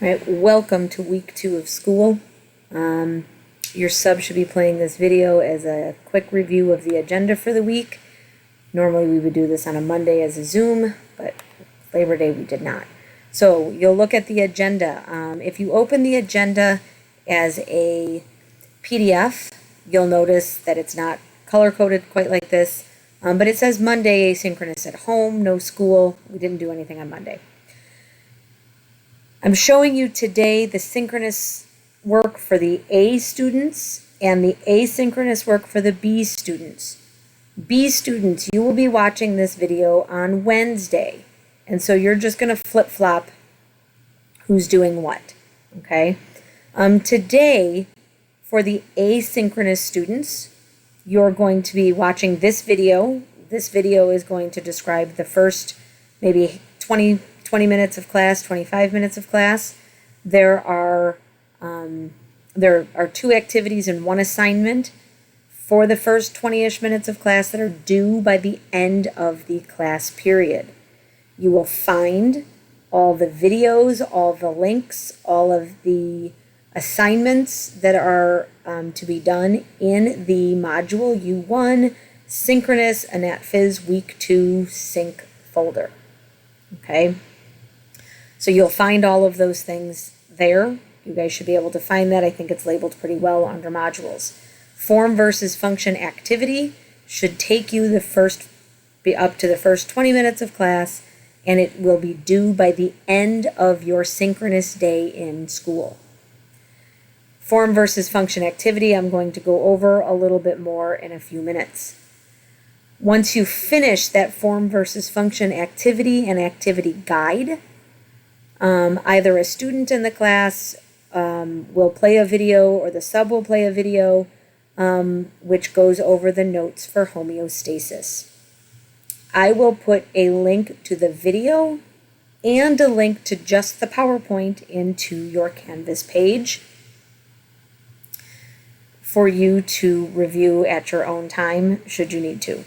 All right, welcome to week 2 of school. Your sub should be playing this video as a quick review of the agenda for the week. Normally we would do this on a Monday as a Zoom, but Labor Day we did not. So you'll look at the agenda. If you open the agenda as a PDF, you'll notice that it's not color-coded quite like this, but it says Monday asynchronous at home, no school. We didn't do anything on Monday. I'm showing you today the synchronous work for the A students and the asynchronous work for the B students. B students, you will be watching this video on Wednesday, and so you're just going to flip-flop who's doing what, okay? Today, for the asynchronous students, you're going to be watching this video. This video is going to describe the first maybe 20 minutes of class, 25 minutes of class. There are 2 activities and 1 assignment for the first 20-ish minutes of class that are due by the end of the class period. You will find all the videos, all the links, all of the assignments that are to be done in the module U1 Synchronous anatphys Week 2 Sync folder. Okay? So you'll find all of those things there. You guys should be able to find that. I think it's labeled pretty well under modules. Form versus function activity should take you up to the first 20 minutes of class, and it will be due by the end of your synchronous day in school. Form versus function activity, I'm going to go over a little bit more in a few minutes. Once you finish that form versus function activity and activity guide, either a student in the class will play a video or the sub will play a video which goes over the notes for homeostasis. I will put a link to the video and a link to just the PowerPoint into your Canvas page for you to review at your own time should you need to.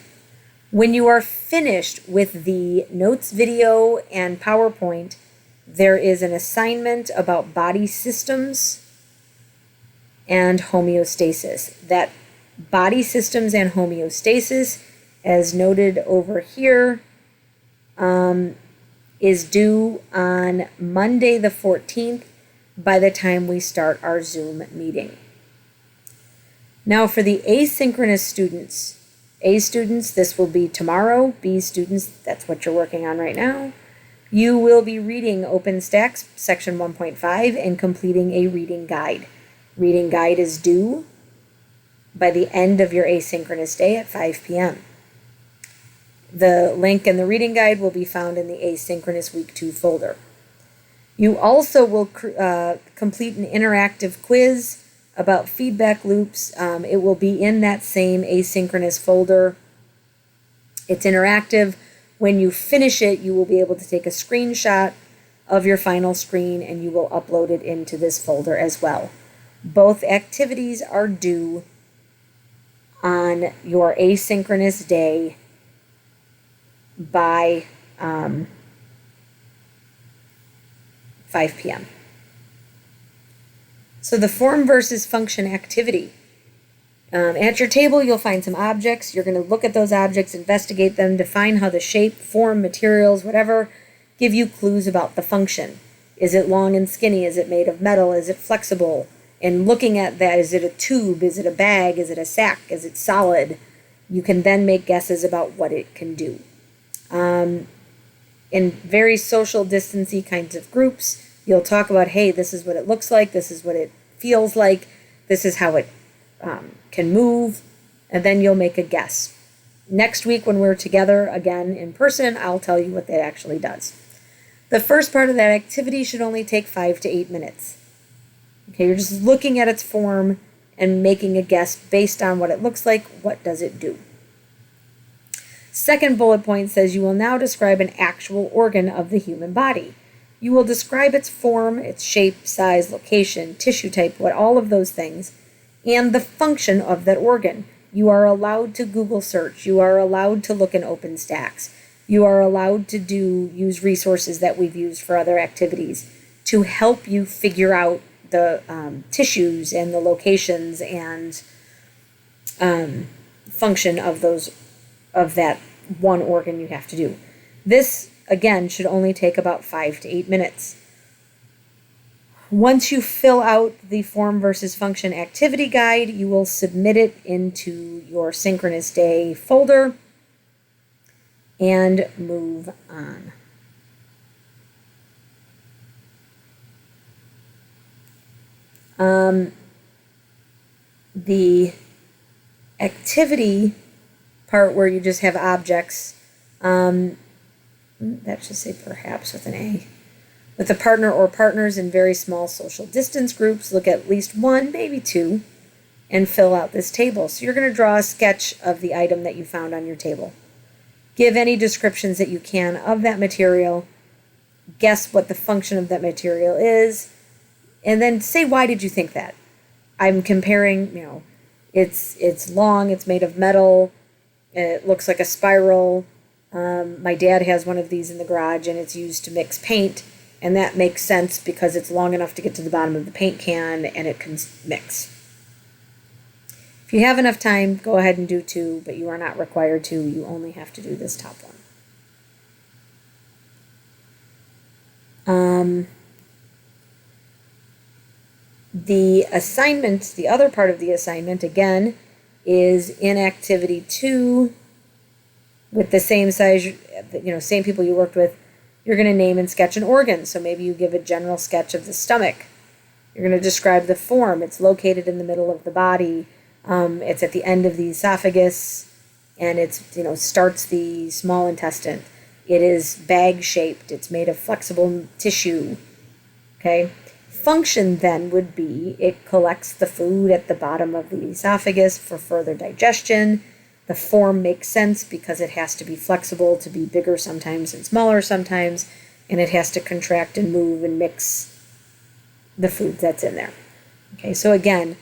When you are finished with the notes video and PowerPoint, there is an assignment about body systems and homeostasis. That body systems and homeostasis, as noted over here, is due on Monday the 14th by the time we start our Zoom meeting. Now for the asynchronous students, A students, this will be tomorrow. B students, that's what you're working on right now. You will be reading OpenStax section 1.5 and completing a reading guide. Reading guide is due by the end of your asynchronous day at 5 p.m. The link in the reading guide will be found in the asynchronous week 2 folder. You also will complete an interactive quiz about feedback loops. It will be in that same asynchronous folder. It's interactive. When you finish it, you will be able to take a screenshot of your final screen and you will upload it into this folder as well. Both activities are due on your asynchronous day by 5 p.m. So the form versus function activity. At your table, you'll find some objects. You're going to look at those objects, investigate them, define how the shape, form, materials, whatever, give you clues about the function. Is it long and skinny? Is it made of metal? Is it flexible? And looking at that, is it a tube? Is it a bag? Is it a sack? Is it solid? You can then make guesses about what it can do. In very social distancing kinds of groups, you'll talk about, hey, this is what it looks like, this is what it feels like, this is how it can move, and then you'll make a guess. Next week when we're together again in person, I'll tell you what that actually does. The first part of that activity should only take 5 to 8 minutes. Okay, you're just looking at its form and making a guess based on what it looks like. What does it do? Second bullet point says you will now describe an actual organ of the human body. You will describe its form, its shape, size, location, tissue type, all of those things, and the function of that organ. You are allowed to Google search. You are allowed to look in OpenStax. You are allowed to use resources that we've used for other activities. to help you figure out the tissues and the locations and function of that one organ you have to do. This, again, should only take about 5 to 8 minutes. Once you fill out the form versus function activity guide, you will submit it into your synchronous day folder and move on. The activity part where you just have objects, that should say perhaps with an A. With a partner or partners in very small social distance groups, look at least one, maybe two, and fill out this table. So you're going to draw a sketch of the item that you found on your table. Give any descriptions that you can of that material. Guess what the function of that material is. And then say, why did you think that? I'm comparing, it's long, it's made of metal, it looks like a spiral. My dad has one of these in the garage, and it's used to mix paint, and that makes sense because it's long enough to get to the bottom of the paint can, and it can mix. If you have enough time, go ahead and do 2, but you are not required to. You only have to do this top one. The assignment, the other part of the assignment, again, is in activity 2 with the same size, same people you worked with. You're going to name and sketch an organ. So maybe you give a general sketch of the stomach. You're going to describe the form. It's located in the middle of the body. It's at the end of the esophagus, and it's, starts the small intestine. It is bag-shaped. It's made of flexible tissue. Okay? Function then would be it collects the food at the bottom of the esophagus for further digestion. The form makes sense because it has to be flexible to be bigger sometimes and smaller sometimes, and it has to contract and move and mix the food that's in there. Okay, so again,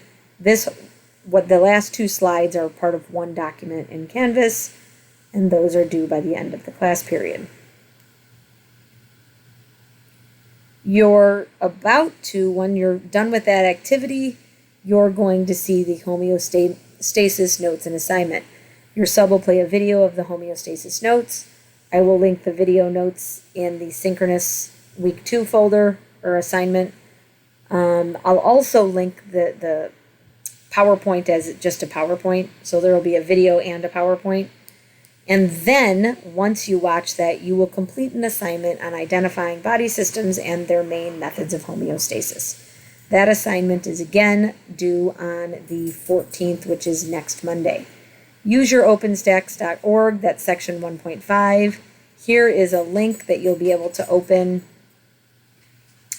what the last 2 slides are part of one document in Canvas, and those are due by the end of the class period. When you're done with that activity, you're going to see the homeostasis notes and assignment. Your sub will play a video of the homeostasis notes. I will link the video notes in the synchronous week 2 folder or assignment. I'll also link the PowerPoint as just a PowerPoint, so there will be a video and a PowerPoint. And then, once you watch that, you will complete an assignment on identifying body systems and their main methods of homeostasis. That assignment is again due on the 14th, which is next Monday. Use your openstax.org, that's section 1.5. Here is a link that you'll be able to open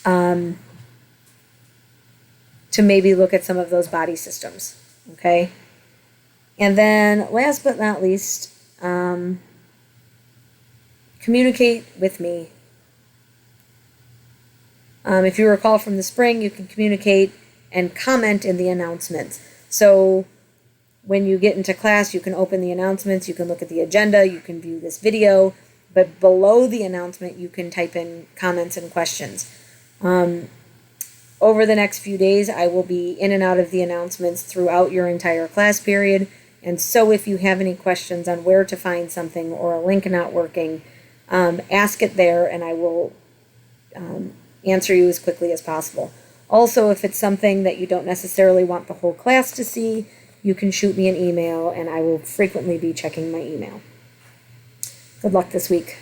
to maybe look at some of those body systems, okay? And then, last but not least, communicate with me. If you recall from the spring, you can communicate and comment in the announcements. So when you get into class, you can open the announcements, you can look at the agenda, you can view this video, but below the announcement, you can type in comments and questions. Over the next few days, I will be in and out of the announcements throughout your entire class period. And so if you have any questions on where to find something or a link not working, ask it there, and I will answer you as quickly as possible. Also, if it's something that you don't necessarily want the whole class to see, you can shoot me an email, and I will frequently be checking my email. Good luck this week.